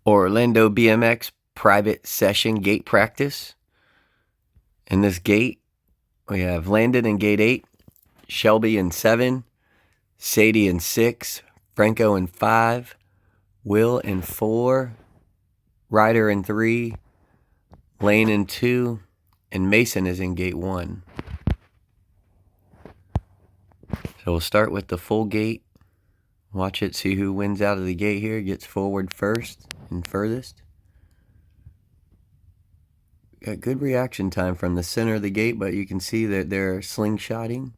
Orlbmx private session gate practice. In this gate, we have Landon in gate 8, Shelby in 7, Sadie in 6, Franco in 5, Will in 4, Ryder in 3, Lane in 2, and Mason is in gate 1. So we'll start with the full gate. Watch it, see who wins out of the gate here, gets forward first and furthest. Got good reaction time from the center of the gate, but you can see that they're slingshotting.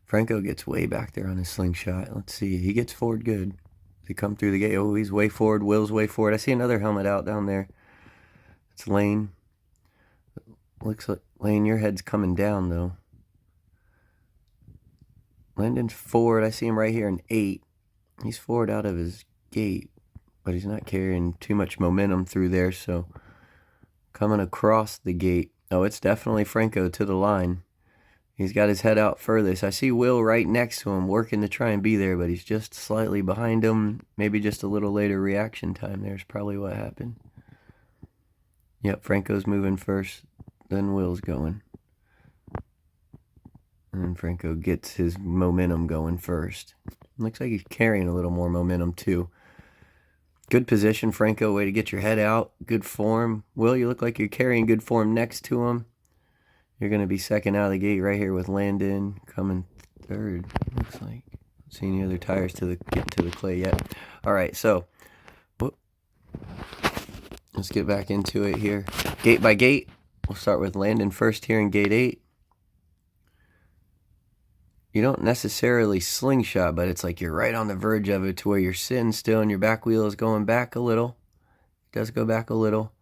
Franco gets way back there on his slingshot. Let's see, he gets forward good. They come through the gate. Oh, he's way forward. Will's way forward. I see another helmet out down there. It's Lane. Looks like, Lane, your head's coming down, though. Landon's forward. I see him right here in 8. He's forward out of his gate, but he's not carrying too much momentum through there, so coming across the gate. Oh, it's definitely Franco to the line. He's got his head out furthest. I see Will right next to him working to try and be there, but he's just slightly behind him. Maybe just a little later reaction time. There's probably what happened. Yep, Franco's moving first, then Will's going. And then Franco gets his momentum going first. Looks like he's carrying a little more momentum too. Good position, Franco. Way to get your head out. Good form. Will, you look like you're carrying good form next to him. You're going to be second out of the gate right here with Landon coming third. Looks like. Don't see any other tires to get to the clay yet. All right, so let's get back into it here. Gate by gate. We'll start with Landon first here in gate 8. You don't necessarily slingshot, but it's like you're right on the verge of it to where you're sitting still and your back wheel is going back a little. It does go back a little.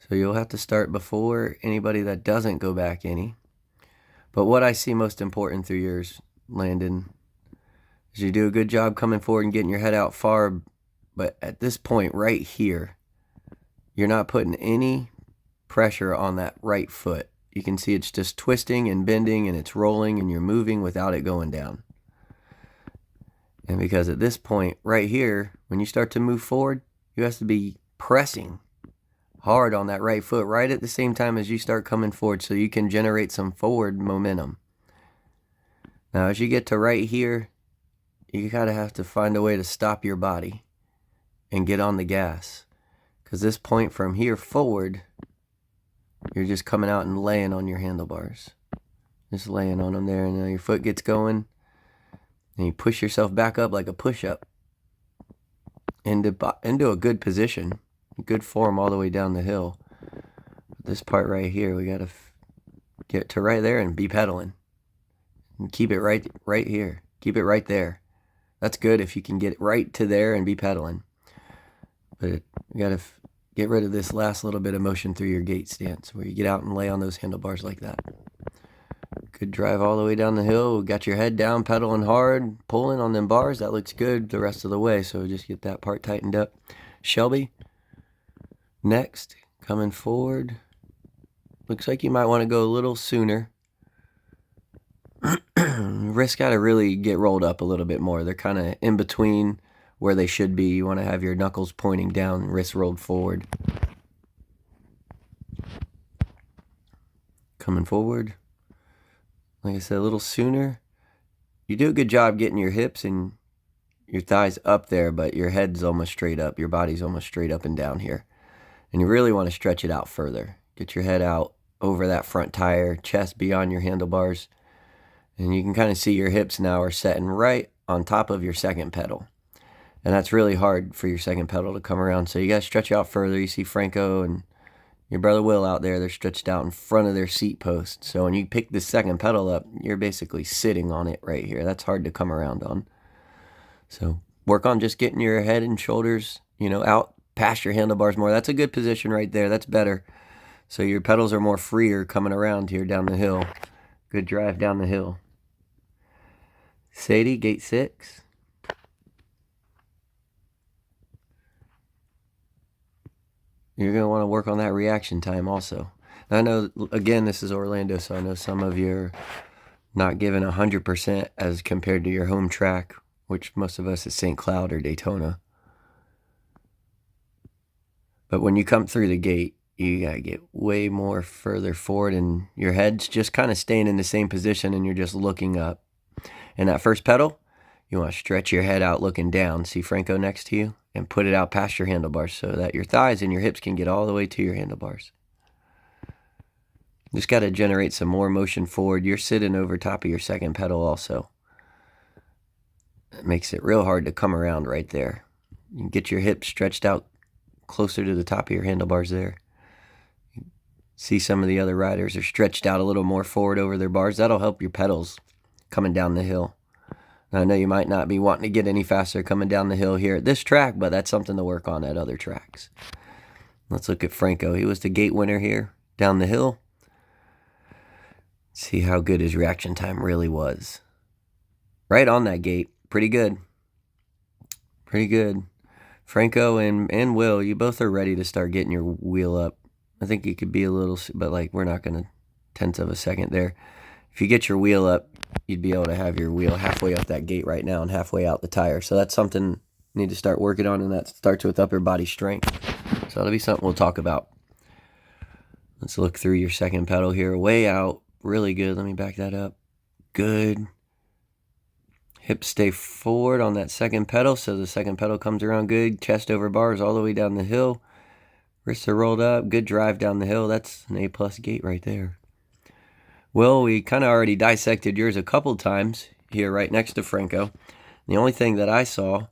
So you'll have to start before anybody that doesn't go back any. But what I see most important through yours, Landon, is you do a good job coming forward and getting your head out far. But at this point right here, you're not putting any pressure on that right foot. You can see it's just twisting and bending and it's rolling and you're moving without it going down. And because at this point right here, when you start to move forward, you have to be pressing hard on that right foot right at the same time as you start coming forward so you can generate some forward momentum. Now as you get to right here, you gotta have to find a way to stop your body and get on the gas. Because this point from here forward, you're just coming out and laying on your handlebars. Just laying on them there, and then your foot gets going. And you push yourself back up like a push-up. Into a good position. Good form all the way down the hill. This part right here, we got to get to right there and be pedaling. And keep it right here. Keep it right there. That's good if you can get it right to there and be pedaling. But you got to get rid of this last little bit of motion through your gate stance where you get out and lay on those handlebars like that. Good drive all the way down the hill. Got your head down, pedaling hard, pulling on them bars. That looks good the rest of the way, so just get that part tightened up. Shelby, next, coming forward. Looks like you might want to go a little sooner. Wrists got to really get rolled up a little bit more. They're kind of in between where they should be. You want to have your knuckles pointing down, wrists rolled forward. Coming forward. Like I said, a little sooner. You do a good job getting your hips and your thighs up there, but your head's almost straight up. Your body's almost straight up and down here. And you really want to stretch it out further. Get your head out over that front tire, chest beyond your handlebars. And you can kind of see your hips now are setting right on top of your second pedal. And that's really hard for your second pedal to come around. So you got to stretch out further. You see Franco and your brother Will out there. They're stretched out in front of their seat post. So when you pick the second pedal up, you're basically sitting on it right here. That's hard to come around on. So work on just getting your head and shoulders, out past your handlebars more. That's a good position right there. That's better. So your pedals are more freer coming around here down the hill. Good drive down the hill. Sadie, gate 6. You're going to want to work on that reaction time also. And I know, again, this is Orlando, so I know some of you are not giving 100% as compared to your home track, which most of us is St. Cloud or Daytona. But when you come through the gate, you gotta get way more further forward, and your head's just kind of staying in the same position, and you're just looking up. And that first pedal, you want to stretch your head out looking down. See Franco next to you? And put it out past your handlebars so that your thighs and your hips can get all the way to your handlebars. Just got to generate some more motion forward. You're sitting over top of your second pedal also. It makes it real hard to come around right there. You can get your hips stretched out closer to the top of your handlebars there. See some of the other riders are stretched out a little more forward over their bars. That'll help your pedals coming down the hill. Now, I know you might not be wanting to get any faster coming down the hill here at this track, but that's something to work on at other tracks. Let's look at Franco. He was the gate winner here down the hill. See how good his reaction time really was. Right on that gate. Pretty good. Pretty good. Franco and Will, you both are ready to start getting your wheel up. I think you could be a little, but like we're not going to tenth of a second there. If you get your wheel up, you'd be able to have your wheel halfway up that gate right now and halfway out the tire. So that's something you need to start working on, and that starts with upper body strength. So that'll be something we'll talk about. Let's look through your second pedal here. Way out. Really good. Let me back that up. Good. Hips stay forward on that second pedal, so the second pedal comes around good. Chest over bars all the way down the hill. Wrists are rolled up. Good drive down the hill. That's an A+ gate right there. Well, we kind of already dissected yours a couple times here right next to Franco. The only thing that I saw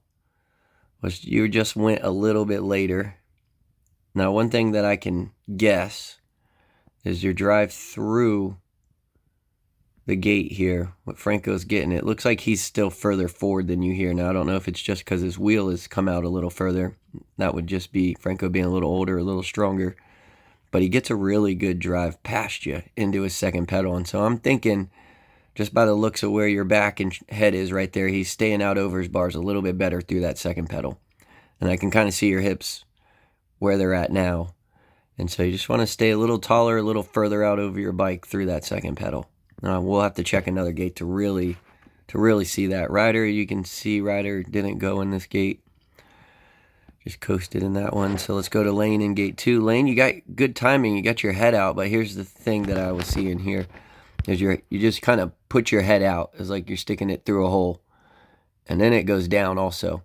was you just went a little bit later. Now, one thing that I can guess is your drive through the gate here, what Franco's getting. It looks like he's still further forward than you here. Now, I don't know if it's just because his wheel has come out a little further. That would just be Franco being a little older, a little stronger. But he gets a really good drive past you into his second pedal. And so I'm thinking, just by the looks of where your back and head is right there, he's staying out over his bars a little bit better through that second pedal. And I can kind of see your hips where they're at now. And so you just want to stay a little taller, a little further out over your bike through that second pedal. We'll have to check another gate to really see that. Ryder, you can see Ryder didn't go in this gate. Just coasted in that one. So let's go to Lane in gate 2. Lane, you got good timing. You got your head out, but here's the thing that I was seeing here. Is you just kind of put your head out. It's like you're sticking it through a hole. And then it goes down also.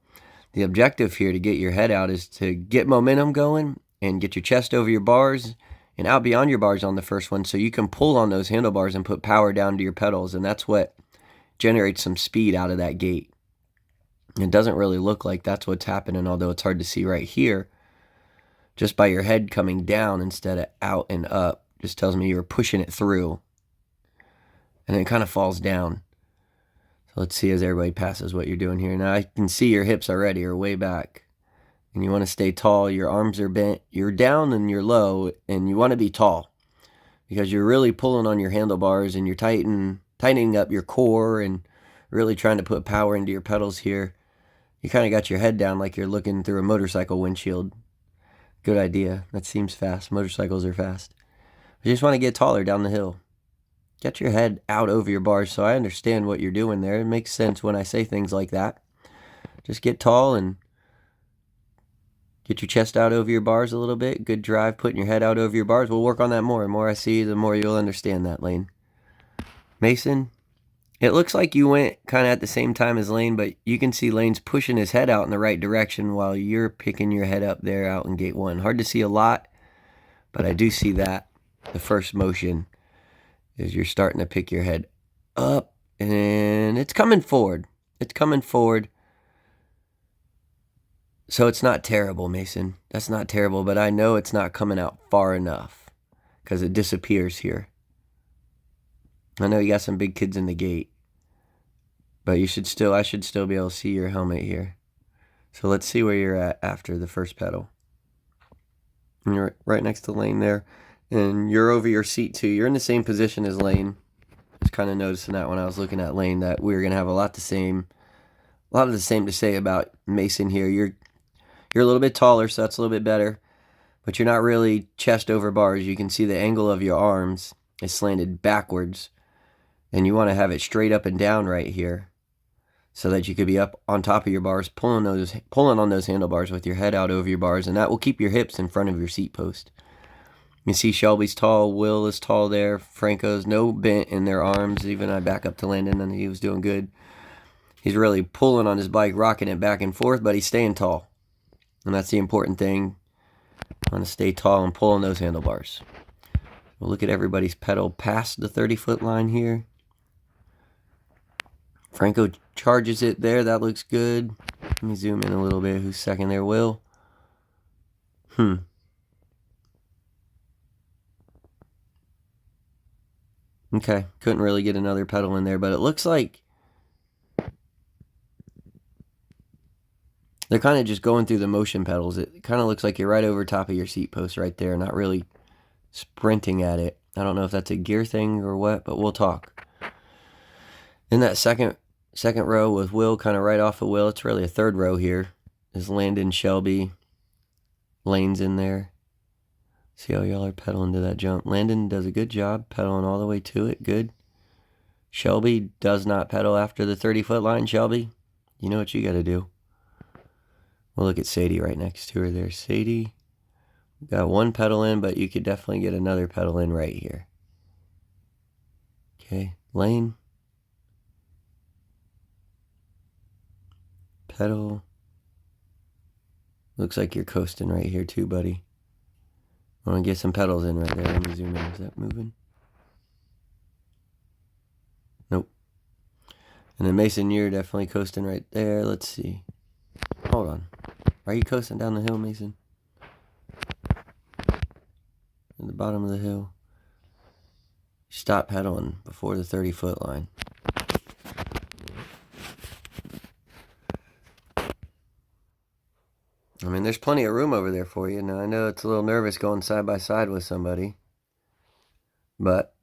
The objective here to get your head out is to get momentum going and get your chest over your bars and out beyond your bars on the first one, so you can pull on those handlebars and put power down to your pedals, and that's what generates some speed out of that gate. It doesn't really look like that's what's happening, although it's hard to see right here. Just by your head coming down instead of out and up, just tells me you're pushing it through, and it kind of falls down. So let's see as everybody passes what you're doing here. Now I can see your hips already are way back. And you want to stay tall. Your arms are bent. You're down and you're low, and you want to be tall because you're really pulling on your handlebars and you're tightening up your core and really trying to put power into your pedals here. You kind of got your head down like you're looking through a motorcycle windshield. Good idea. That seems fast. Motorcycles are fast. You just want to get taller down the hill. Get your head out over your bars, so I understand what you're doing there. It makes sense when I say things like that. Just get tall and get your chest out over your bars a little bit. Good drive, putting your head out over your bars. We'll work on that more. The more I see, the more you'll understand that, Lane. Mason, it looks like you went kind of at the same time as Lane, but you can see Lane's pushing his head out in the right direction while you're picking your head up there out in gate 1. Hard to see a lot, but I do see that. The first motion is you're starting to pick your head up, and it's coming forward. It's coming forward. So it's not terrible, Mason. That's not terrible, but I know it's not coming out far enough because it disappears here. I know you got some big kids in the gate, but I should still be able to see your helmet here. So let's see where you're at after the first pedal. And you're right next to Lane there, and you're over your seat too. You're in the same position as Lane. I was kind of noticing that when I was looking at Lane, that we were going to have a lot of the same to say about Mason here. You're a little bit taller, so that's a little bit better. But you're not really chest over bars. You can see the angle of your arms is slanted backwards. And you want to have it straight up and down right here. so that you could be up on top of your bars, pulling on those handlebars with your head out over your bars, and that will keep your hips in front of your seat post. You see Shelby's tall, Will is tall there, Franco's no bent in their arms. Even I back up to Landon and he was doing good. He's really pulling on his bike, rocking it back and forth, but he's staying tall. And that's the important thing. I want to stay tall and pull on those handlebars. We'll look at everybody's pedal past the 30-foot line here. Franco charges it there. That looks good. Let me zoom in a little bit. Who's second there? Will. Okay. Couldn't really get another pedal in there, but it looks like they're kind of just going through the motion pedals. It kind of looks like you're right over top of your seat post right there, not really sprinting at it. I don't know if that's a gear thing or what, but we'll talk. In that second row with Will, kind of right off of Will, it's really a third row here, is Landon, Shelby, Lane's in there. See how y'all are pedaling to that jump. Landon does a good job pedaling all the way to it. Good. Shelby does not pedal after the 30-foot line. Shelby, you know what you got to do. We'll look at Sadie right next to her there. Sadie, got one pedal in, but you could definitely get another pedal in right here. Okay, Lane. Pedal. Looks like you're coasting right here too, buddy. I want to get some pedals in right there. Let me zoom in. Is that moving? Nope. And then Mason, you're definitely coasting right there. Let's see. Hold on. Are you coasting down the hill, Mason? At the bottom of the hill. Stop pedaling before the 30-foot line. I mean, there's plenty of room over there for you. Now, I know it's a little nervous going side by side with somebody, but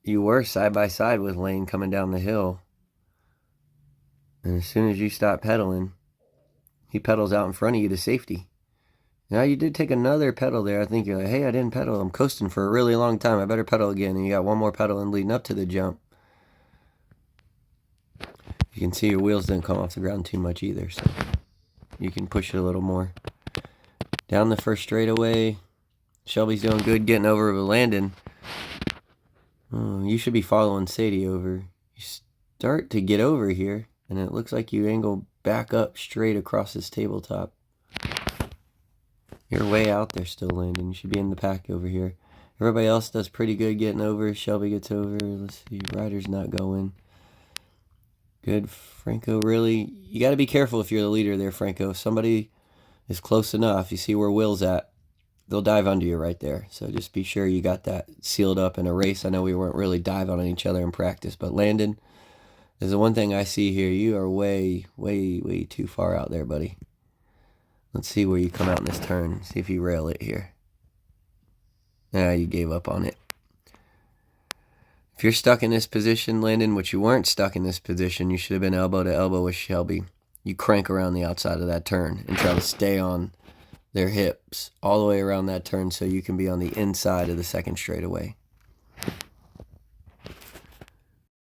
you were side by side with Lane coming down the hill. And as soon as you stop pedaling, he pedals out in front of you to safety. Now, you did take another pedal there. I think you're like, hey, I didn't pedal. I'm coasting for a really long time. I better pedal again. And you got one more pedal in leading up to the jump. You can see your wheels didn't come off the ground too much either, so you can push it a little more. Down the first straightaway. Shelby's doing good getting over with Landon. Oh, you should be following Sadie over. You start to get over here, and it looks like you angle back up straight across this tabletop. You're way out there still, Landon. You should be in the pack over here. Everybody else does pretty good getting over. Shelby gets over. Let's see. Ryder's not going. Good. Franco, really, you got to be careful if you're the leader there, Franco. If somebody is close enough, you see where Will's at, they'll dive under you right there. So just be sure you got that sealed up in a race. I know we weren't really diving on each other in practice, but Landon, there's the one thing I see here. You are way, way, way too far out there, buddy. Let's see where you come out in this turn. See if you rail it here. Yeah, you gave up on it. If you're stuck in this position, Landon, which you weren't stuck in this position, you should have been elbow to elbow with Shelby. You crank around the outside of that turn and try to stay on their hips all the way around that turn so you can be on the inside of the second straightaway.